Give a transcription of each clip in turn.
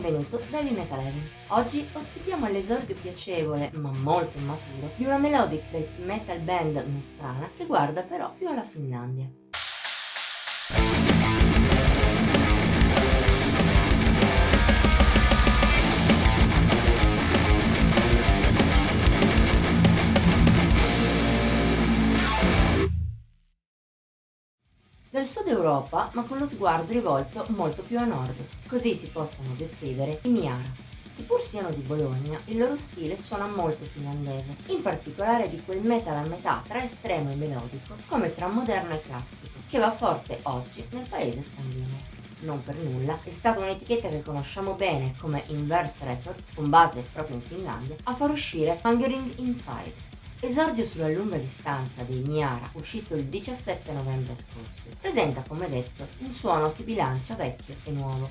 benvenuto da Heavy Metal Heaven. Oggi ospitiamo l'esordio piacevole, ma molto immaturo, di una melodic death metal band nostrana che guarda però più alla Finlandia. Del sud Europa, ma con lo sguardo rivolto molto più a nord, così si possono descrivere i Niara. Seppur siano di Bologna, il loro stile suona molto finlandese, in particolare di quel metal a metà tra estremo e melodico, come tra moderno e classico, che va forte oggi nel paese scandinavo. Non per nulla, è stata un'etichetta che conosciamo bene come Inverse Records, con base proprio in Finlandia, a far uscire Hungering Inside. Esordio sulla lunga distanza dei Niara, uscito il 17 novembre scorso, presenta, come detto, un suono che bilancia vecchio e nuovo.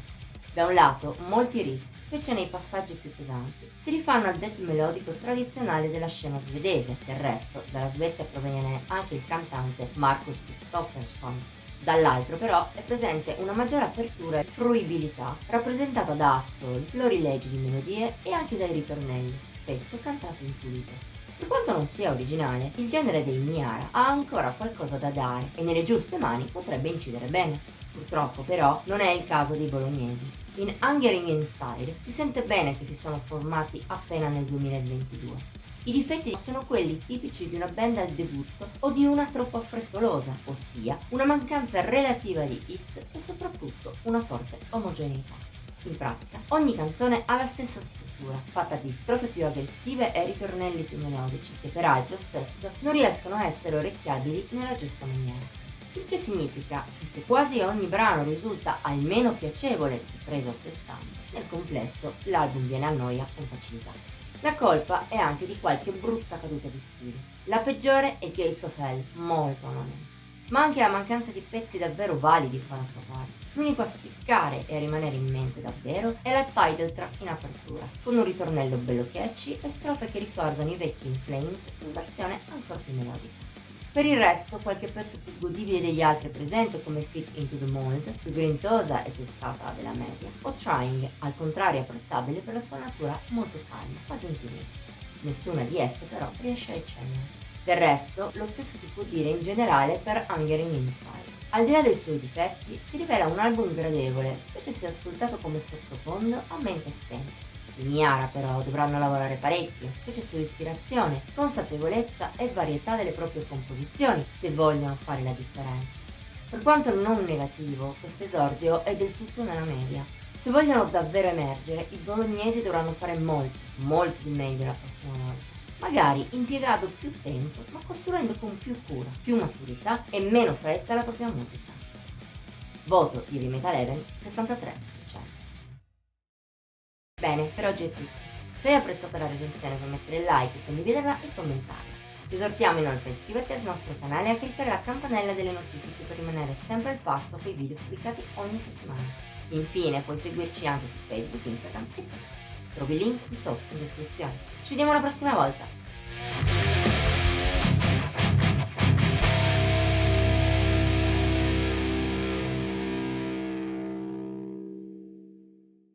Da un lato, molti riff, specie nei passaggi più pesanti, si rifanno al death melodico tradizionale della scena svedese. Del resto, dalla Svezia proviene anche il cantante Marcus Kristoffersson. Dall'altro però è presente una maggiore apertura e fruibilità rappresentata da assoli, florilegi di melodie e anche dai ritornelli, spesso cantati in pulito. Per quanto non sia originale, il genere dei Niara ha ancora qualcosa da dare e nelle giuste mani potrebbe incidere bene. Purtroppo però non è il caso dei bolognesi. In Hungering Inside si sente bene che si sono formati appena nel 2022. I difetti sono quelli tipici di una band al debutto o di una troppo frettolosa, ossia una mancanza relativa di hit e soprattutto una forte omogeneità. In pratica, ogni canzone ha la stessa struttura, fatta di strofe più aggressive e ritornelli più melodici, che peraltro spesso non riescono a essere orecchiabili nella giusta maniera. Il che significa che se quasi ogni brano risulta almeno piacevole se preso a sé stante, nel complesso l'album viene a noia con facilità. La colpa è anche di qualche brutta caduta di stile. La peggiore è Gates of Hell, molto anonima. Ma anche la mancanza di pezzi davvero validi fa la sua parte. L'unico a spiccare e a rimanere in mente davvero è la title track in apertura, con un ritornello bello catchy e strofe che ricordano i vecchi In Flames in versione ancora più melodica. Per il resto, qualche pezzo più godibile degli altri è presente, come Fit Into The Mold, più grintosa e testata della media, o Trying, al contrario apprezzabile per la sua natura molto calma, quasi intimista. Nessuna di esse però riesce a eccellere. Del resto, lo stesso si può dire in generale per Hungering Inside. Al di là dei suoi difetti, si rivela un album gradevole, specie se ascoltato come sottofondo a mente spenta. I Niara però dovranno lavorare parecchio, specie sull'ispirazione, consapevolezza e varietà delle proprie composizioni, se vogliono fare la differenza. Per quanto non negativo, questo esordio è del tutto nella media. Se vogliono davvero emergere, i bolognesi dovranno fare molto di meglio la prossima volta. Magari impiegando più tempo, ma costruendo con più cura, più maturità e meno fretta la propria musica. Voto di Heavy Metal Heaven 63 su 100. Bene, per oggi è tutto. Se hai apprezzato la recensione puoi mettere like, condividerla e commentare. Ti esortiamo inoltre a iscriverti al nostro canale e a cliccare la campanella delle notifiche per rimanere sempre al passo con i video pubblicati ogni settimana. Infine puoi seguirci anche su Facebook, Instagram e Twitter. Trovi il link qui sotto in descrizione. Ci vediamo la prossima volta!